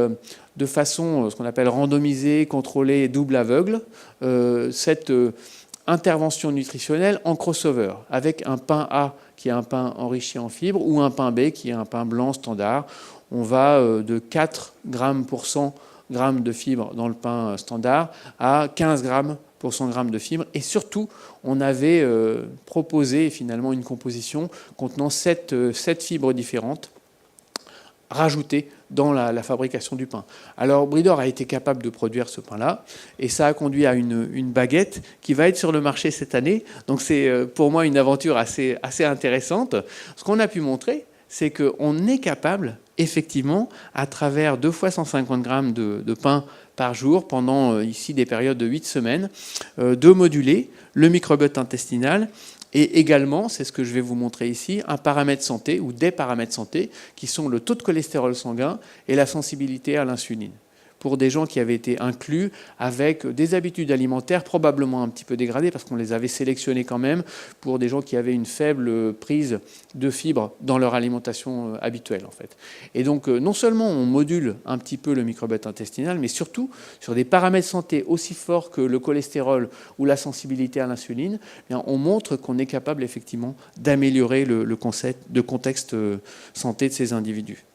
Speaker 1: de façon, ce qu'on appelle randomisée, contrôlée, double aveugle, cette intervention nutritionnelle en crossover, avec un pain A qui est un pain enrichi en fibres ou un pain B qui est un pain blanc standard. On va de 4 grammes pour 100 grammes de fibres dans le pain standard à 15 grammes pour 100 grammes de fibres. Et surtout, on avait proposé finalement une composition contenant 7 fibres différentes rajoutées dans la fabrication du pain. Alors Bridor a été capable de produire ce pain-là et ça a conduit à une baguette qui va être sur le marché cette année. Donc c'est pour moi une aventure assez intéressante. Ce qu'on a pu montrer, c'est qu'on est capable, effectivement, à travers 2 fois 150 grammes de pain par jour, pendant ici des périodes de 8 semaines, de moduler le microbiote intestinal et également, c'est ce que je vais vous montrer ici, un paramètre santé ou des paramètres santé qui sont le taux de cholestérol sanguin et la sensibilité à l'insuline. pour des gens qui avaient été inclus avec des habitudes alimentaires probablement un petit peu dégradées parce qu'on les avait sélectionnés quand même pour des gens qui avaient une faible prise de fibres dans leur alimentation habituelle en fait. Et donc non seulement on module un petit peu le microbiote intestinal, mais surtout sur des paramètres santé aussi forts que le cholestérol ou la sensibilité à l'insuline, on montre qu'on est capable effectivement d'améliorer le contexte santé de ces individus.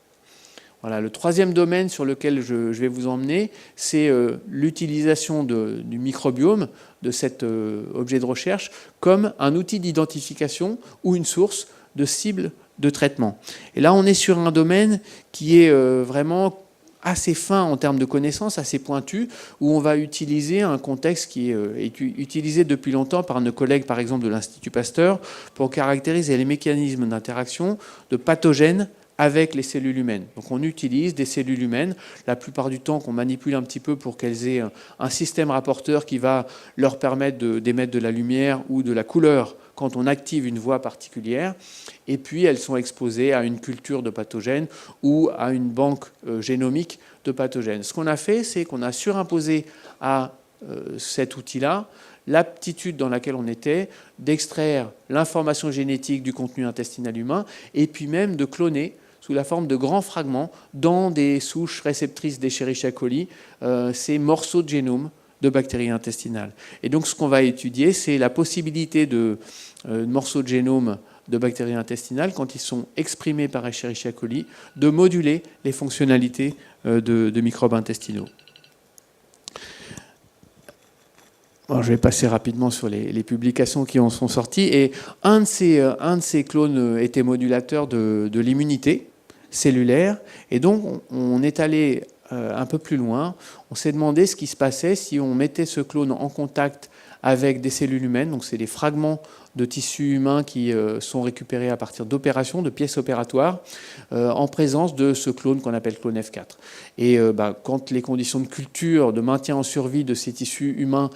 Speaker 1: Voilà, le troisième domaine sur lequel je vais vous emmener, c'est l'utilisation du microbiome, de cet objet de recherche, comme un outil d'identification ou une source de cible de traitement. Et là, on est sur un domaine qui est vraiment assez fin en termes de connaissances, assez pointu, où on va utiliser un contexte qui est utilisé depuis longtemps par nos collègues, par exemple, de l'Institut Pasteur, pour caractériser les mécanismes d'interaction de pathogènes avec les cellules humaines. Donc on utilise des cellules humaines, la plupart du temps qu'on manipule un petit peu pour qu'elles aient un système rapporteur qui va leur permettre d'émettre de la lumière ou de la couleur quand on active une voie particulière. Et puis elles sont exposées à une culture de pathogènes ou à une banque génomique de pathogènes. Ce qu'on a fait, c'est qu'on a surimposé à cet outil-là l'aptitude dans laquelle on était d'extraire l'information génétique du contenu intestinal humain et puis même de cloner sous la forme de grands fragments dans des souches réceptrices d'Escherichia coli, ces morceaux de génome de bactéries intestinales. Et donc ce qu'on va étudier, c'est la possibilité de morceaux de génome de bactéries intestinales, quand ils sont exprimés par Escherichia coli, de moduler les fonctionnalités de microbes intestinaux. Alors, je vais passer rapidement sur les publications qui en sont sorties. Et un de ces clones était modulateur de l'immunité cellulaire. Et donc, on est allé un peu plus loin. On s'est demandé ce qui se passait si on mettait ce clone en contact avec des cellules humaines. Donc, c'est des fragments de tissus humains qui sont récupérés à partir d'opérations, de pièces opératoires, en présence de ce clone qu'on appelle clone F4. Et quand les conditions de culture, de maintien en survie de ces tissus humains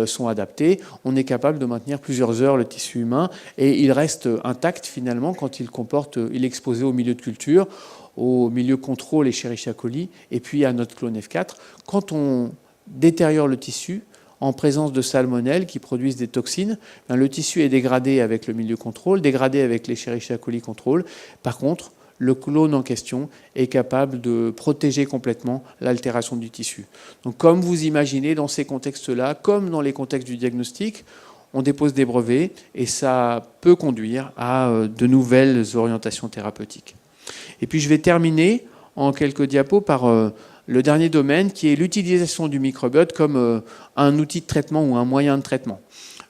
Speaker 1: sont adaptées, on est capable de maintenir plusieurs heures le tissu humain et il reste intact finalement quand il est exposé au milieu de culture, au milieu contrôle Escherichia coli et puis à notre clone F4. Quand on détériore le tissu, en présence de salmonelles qui produisent des toxines, le tissu est dégradé avec le milieu contrôle, dégradé avec l'Escherichia coli contrôle. Par contre, le clone en question est capable de protéger complètement l'altération du tissu. Donc, comme vous imaginez, dans ces contextes-là, comme dans les contextes du diagnostic, on dépose des brevets et ça peut conduire à de nouvelles orientations thérapeutiques. Et puis, je vais terminer en quelques diapos par le dernier domaine qui est l'utilisation du microbiote comme un outil de traitement ou un moyen de traitement.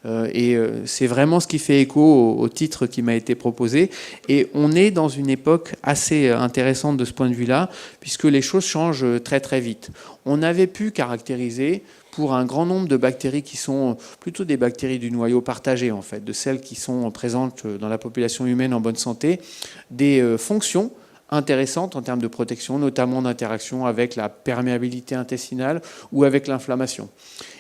Speaker 1: Et c'est vraiment ce qui fait écho au titre qui m'a été proposé. Et on est dans une époque assez intéressante de ce point de vue-là, puisque les choses changent très très vite. On avait pu caractériser pour un grand nombre de bactéries qui sont plutôt des bactéries du noyau partagé, en fait, de celles qui sont présentes dans la population humaine en bonne santé, des fonctions intéressantes en termes de protection, notamment d'interaction avec la perméabilité intestinale ou avec l'inflammation.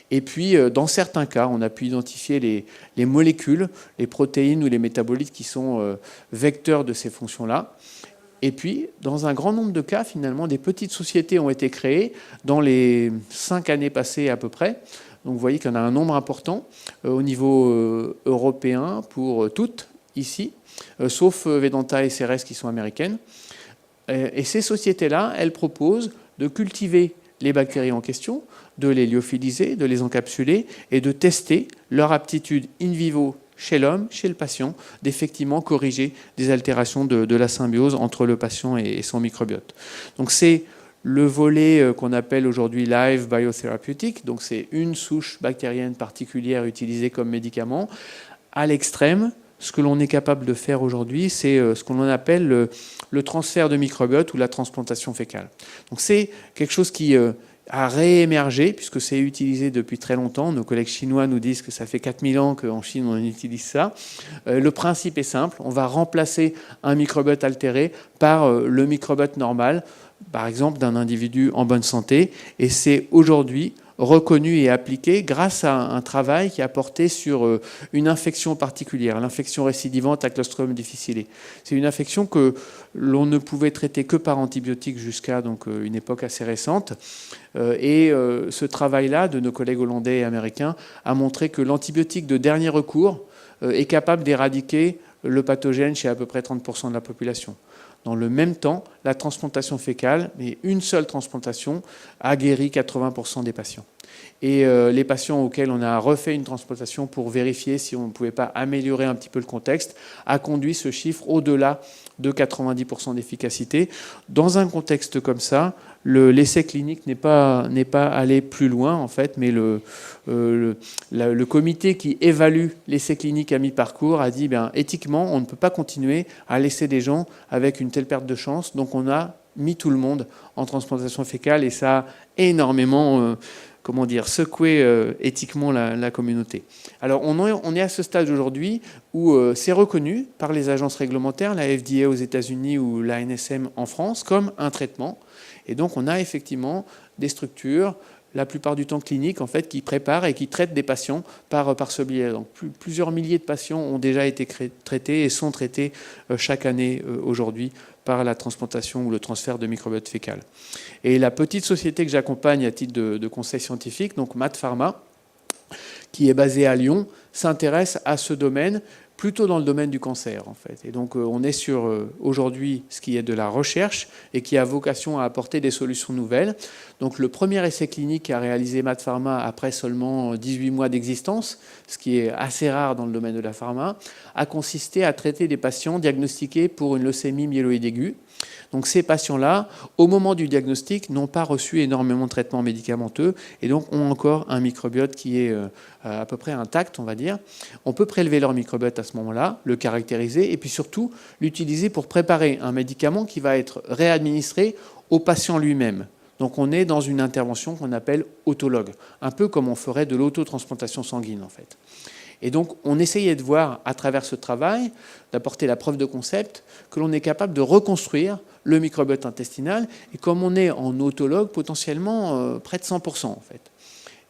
Speaker 1: Et puis, dans certains cas, on a pu identifier les molécules, les protéines ou les métabolites qui sont vecteurs de ces fonctions-là. Et puis, dans un grand nombre de cas, finalement, des petites sociétés ont été créées dans les 5 années passées à peu près. Donc, vous voyez qu'il y en a un nombre important au niveau européen pour toutes, ici, sauf Vedanta et Ceres qui sont américaines. Et ces sociétés-là, elles proposent de cultiver les bactéries en question, de les lyophiliser, de les encapsuler et de tester leur aptitude in vivo chez l'homme, chez le patient, d'effectivement corriger des altérations de la symbiose entre le patient et son microbiote. Donc c'est le volet qu'on appelle aujourd'hui live biotherapeutic, donc c'est une souche bactérienne particulière utilisée comme médicament. À l'extrême, ce que l'on est capable de faire aujourd'hui, c'est ce qu'on appelle le transfert de microbiote ou la transplantation fécale. Donc c'est quelque chose qui a réémergé, puisque c'est utilisé depuis très longtemps. Nos collègues chinois nous disent que ça fait 4000 ans qu'en Chine on utilise ça. Le principe est simple, on va remplacer un microbiote altéré par le microbiote normal, par exemple d'un individu en bonne santé, et c'est aujourd'hui reconnue et appliquée grâce à un travail qui a porté sur une infection particulière, l'infection récidivante à Clostridium difficile. C'est une infection que l'on ne pouvait traiter que par antibiotiques jusqu'à donc une époque assez récente. Et ce travail-là de nos collègues hollandais et américains a montré que l'antibiotique de dernier recours est capable d'éradiquer le pathogène chez à peu près 30% de la population. Dans le même temps, la transplantation fécale, mais une seule transplantation, a guéri 80% des patients. Et les patients auxquels on a refait une transplantation pour vérifier si on ne pouvait pas améliorer un petit peu le contexte, a conduit ce chiffre au-delà de 90% d'efficacité. Dans un contexte comme ça, l'essai clinique n'est pas allé plus loin, en fait, mais le comité qui évalue l'essai clinique à mi-parcours a dit, éthiquement, on ne peut pas continuer à laisser des gens avec une telle perte de chance, donc on a mis tout le monde en transplantation fécale, et ça a énormément secouer éthiquement la communauté. Alors on est à ce stade aujourd'hui où c'est reconnu par les agences réglementaires, la FDA aux États-Unis ou la NSM en France, comme un traitement. Et donc on a effectivement des structures, la plupart du temps cliniques, en fait, qui préparent et qui traitent des patients par ce biais. Donc plusieurs milliers de patients ont déjà été traités et sont traités chaque année aujourd'hui par la transplantation ou le transfert de microbiote fécal. Et la petite société que j'accompagne à titre de conseil scientifique, donc MaaT Pharma, qui est basée à Lyon, s'intéresse à ce domaine, plutôt dans le domaine du cancer, en fait. Et donc on est sur aujourd'hui ce qui est de la recherche et qui a vocation à apporter des solutions nouvelles. Donc le premier essai clinique qu'a réalisé MaaT Pharma après seulement 18 mois d'existence, ce qui est assez rare dans le domaine de la pharma, a consisté à traiter des patients diagnostiqués pour une leucémie myéloïde aiguë. Donc ces patients-là, au moment du diagnostic, n'ont pas reçu énormément de traitements médicamenteux et donc ont encore un microbiote qui est à peu près intact, on va dire. On peut prélever leur microbiote à ce moment-là, le caractériser et puis surtout l'utiliser pour préparer un médicament qui va être réadministré au patient lui-même. Donc on est dans une intervention qu'on appelle autologue, un peu comme on ferait de l'autotransplantation sanguine en fait. Et donc, on essayait de voir, à travers ce travail, d'apporter la preuve de concept, que l'on est capable de reconstruire le microbiote intestinal, et comme on est en autologue, potentiellement près de 100%, en fait.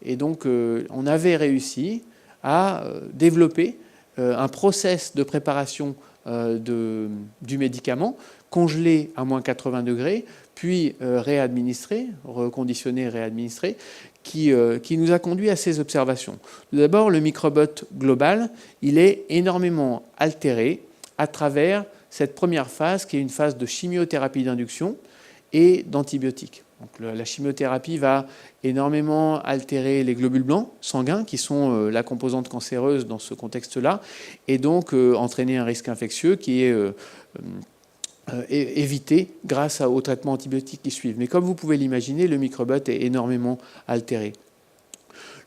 Speaker 1: Et donc, on avait réussi à développer un process de préparation du médicament, congelé à moins 80 degrés, puis réadministré, reconditionné et réadministré, qui nous a conduit à ces observations. Tout d'abord, le microbiote global, il est énormément altéré à travers cette première phase, qui est une phase de chimiothérapie d'induction et d'antibiotiques. Donc, la chimiothérapie va énormément altérer les globules blancs sanguins, qui sont la composante cancéreuse dans ce contexte-là, et donc entraîner un risque infectieux qui est évité grâce aux traitements antibiotiques qui suivent. Mais comme vous pouvez l'imaginer, le microbiote est énormément altéré.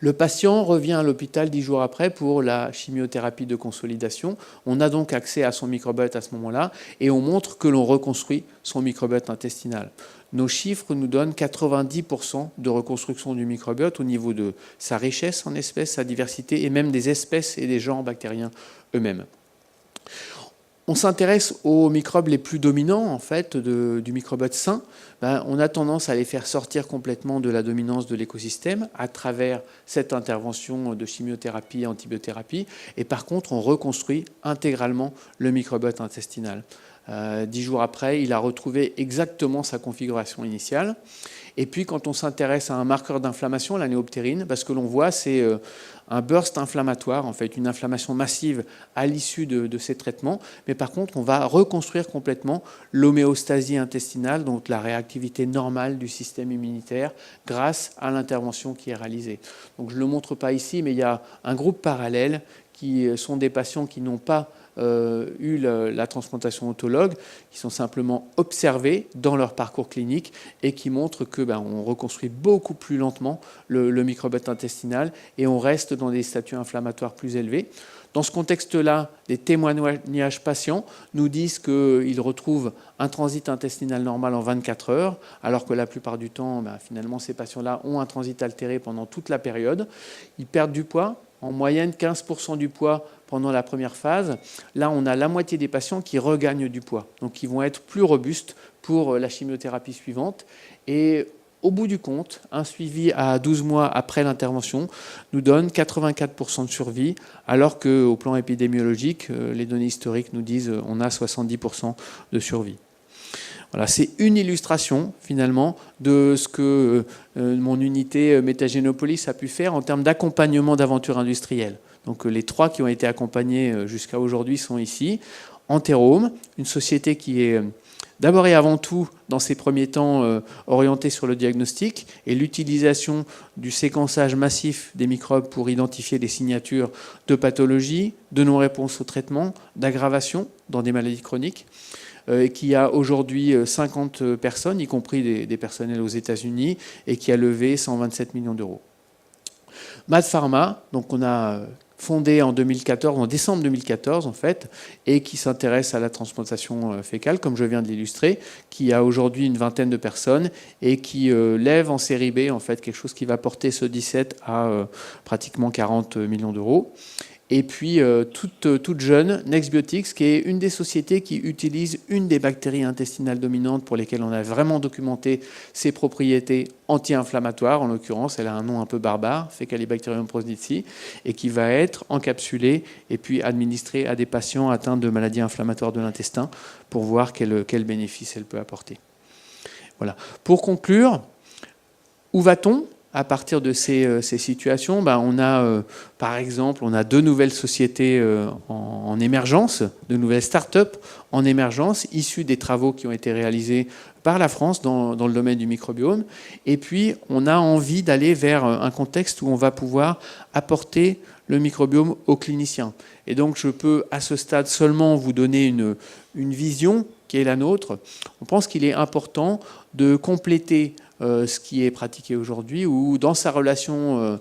Speaker 1: Le patient revient à l'hôpital 10 jours après pour la chimiothérapie de consolidation. On a donc accès à son microbiote à ce moment-là et on montre que l'on reconstruit son microbiote intestinal. Nos chiffres nous donnent 90% de reconstruction du microbiote au niveau de sa richesse en espèces, sa diversité et même des espèces et des genres bactériens eux-mêmes. On s'intéresse aux microbes les plus dominants en fait, du microbiote sain. On a tendance à les faire sortir complètement de la dominance de l'écosystème à travers cette intervention de chimiothérapie et antibiothérapie. Et par contre, on reconstruit intégralement le microbiote intestinal. 10 jours après, il a retrouvé exactement sa configuration initiale. Et puis, quand on s'intéresse à un marqueur d'inflammation, la néoptérine, ce que l'on voit, c'est un burst inflammatoire, en fait, une inflammation massive à l'issue de ces traitements. Mais par contre, on va reconstruire complètement l'homéostasie intestinale, donc la réactivité normale du système immunitaire, grâce à l'intervention qui est réalisée. Donc, je ne le montre pas ici, mais il y a un groupe parallèle qui sont des patients qui n'ont pas eu la transplantation autologue, qui sont simplement observés dans leur parcours clinique et qui montrent que on reconstruit beaucoup plus lentement le microbiote intestinal et on reste dans des statuts inflammatoires plus élevés. Dans ce contexte-là, des témoignages patients nous disent qu'ils retrouvent un transit intestinal normal en 24 heures, alors que la plupart du temps, finalement, ces patients-là ont un transit altéré pendant toute la période. Ils perdent du poids, en moyenne 15% du poids pendant la première phase. Là, on a la moitié des patients qui regagnent du poids, donc qui vont être plus robustes pour la chimiothérapie suivante. Et au bout du compte, un suivi à 12 mois après l'intervention nous donne 84% de survie, alors qu'au plan épidémiologique, les données historiques nous disent qu'on a 70% de survie. Voilà, c'est une illustration finalement de ce que mon unité Métagénopolis a pu faire en termes d'accompagnement d'aventures industrielles. Donc les 3 qui ont été accompagnés jusqu'à aujourd'hui sont ici. Enterome, une société qui est d'abord et avant tout, dans ces premiers temps, orientée sur le diagnostic et l'utilisation du séquençage massif des microbes pour identifier des signatures de pathologie, de non-réponse au traitement, d'aggravation dans des maladies chroniques, qui a aujourd'hui 50 personnes, y compris des personnels aux États-Unis, et qui a levé 127 millions d'euros. MaaT Pharma, donc on a fondé en 2014, en décembre 2014 en fait, et qui s'intéresse à la transplantation fécale, comme je viens de l'illustrer, qui a aujourd'hui une vingtaine de personnes et qui lève en série B en fait quelque chose qui va porter ce 17 à pratiquement 40 millions d'euros. Et puis, toute jeune, Nexbiotics, qui est une des sociétés qui utilise une des bactéries intestinales dominantes pour lesquelles on a vraiment documenté ses propriétés anti-inflammatoires. En l'occurrence, elle a un nom un peu barbare, Faecalibacterium prosnitzii, et qui va être encapsulée et puis administrée à des patients atteints de maladies inflammatoires de l'intestin pour voir quel bénéfice elle peut apporter. Voilà. Pour conclure, où va-t-on ? À partir de ces situations, on a, par exemple, on a 2 nouvelles sociétés en émergence, 2 nouvelles start-up en émergence, issues des travaux qui ont été réalisés par la France dans le domaine du microbiome. Et puis, on a envie d'aller vers un contexte où on va pouvoir apporter le microbiome aux cliniciens. Et donc, je peux, à ce stade, seulement vous donner une vision qui est la nôtre. On pense qu'il est important de compléter ce qui est pratiqué aujourd'hui, ou dans sa relation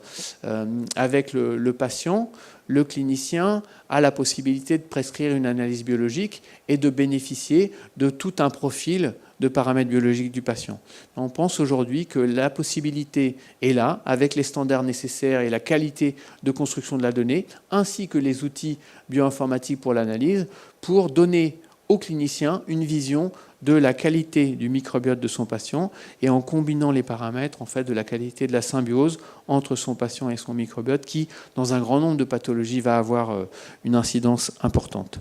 Speaker 1: avec le patient, le clinicien a la possibilité de prescrire une analyse biologique et de bénéficier de tout un profil de paramètres biologiques du patient. On pense aujourd'hui que la possibilité est là, avec les standards nécessaires et la qualité de construction de la donnée, ainsi que les outils bioinformatiques pour l'analyse, pour donner au clinicien une vision de la qualité du microbiote de son patient et en combinant les paramètres en fait, de la qualité de la symbiose entre son patient et son microbiote qui, dans un grand nombre de pathologies, va avoir une incidence importante.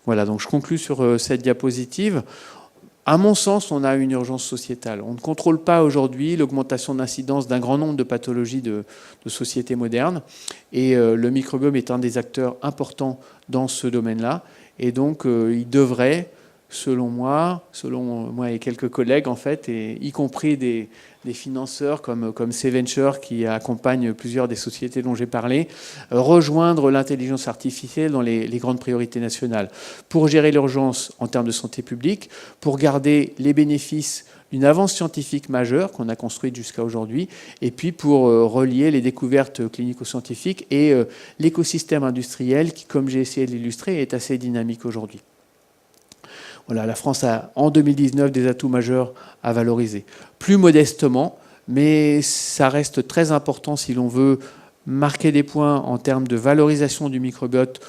Speaker 1: Voilà, donc je conclus sur cette diapositive. À mon sens, on a une urgence sociétale. On ne contrôle pas aujourd'hui l'augmentation d'incidence d'un grand nombre de pathologies de sociétés modernes et le microbiome est un des acteurs importants dans ce domaine-là et donc il devrait, selon moi et quelques collègues en fait, et y compris des financeurs comme C-Venture qui accompagnent plusieurs des sociétés dont j'ai parlé, rejoindre l'intelligence artificielle dans les grandes priorités nationales pour gérer l'urgence en termes de santé publique, pour garder les bénéfices d'une avance scientifique majeure qu'on a construite jusqu'à aujourd'hui, et puis pour relier les découvertes clinico-scientifiques et l'écosystème industriel qui, comme j'ai essayé de l'illustrer, est assez dynamique aujourd'hui. Voilà, la France a, en 2019, des atouts majeurs à valoriser. Plus modestement, mais ça reste très important si l'on veut marquer des points en termes de valorisation du microbiote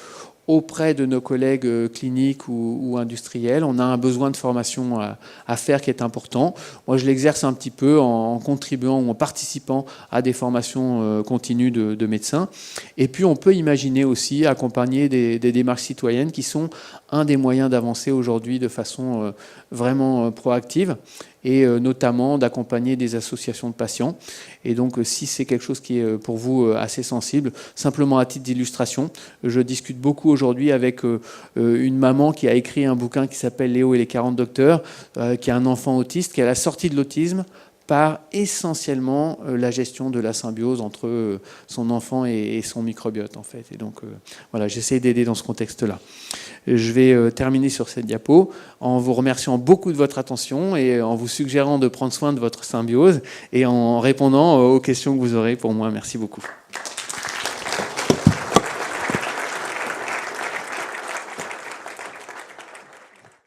Speaker 1: auprès de nos collègues cliniques ou industriels. On a un besoin de formation à faire qui est important. Moi, je l'exerce un petit peu en contribuant ou en participant à des formations continues de médecins. Et puis, on peut imaginer aussi accompagner des démarches citoyennes qui sont un des moyens d'avancer aujourd'hui de façon vraiment proactive et notamment d'accompagner des associations de patients. Et donc, si c'est quelque chose qui est pour vous assez sensible, simplement à titre d'illustration, je discute beaucoup aujourd'hui avec une maman qui a écrit un bouquin qui s'appelle « Léo et les 40 docteurs », qui a un enfant autiste, qui à la sortie de l'autisme par essentiellement la gestion de la symbiose entre son enfant et son microbiote, en fait. Et donc, voilà, j'essaie d'aider dans ce contexte-là. Je vais terminer sur cette diapo en vous remerciant beaucoup de votre attention et en vous suggérant de prendre soin de votre symbiose et en répondant aux questions que vous aurez pour moi. Merci beaucoup.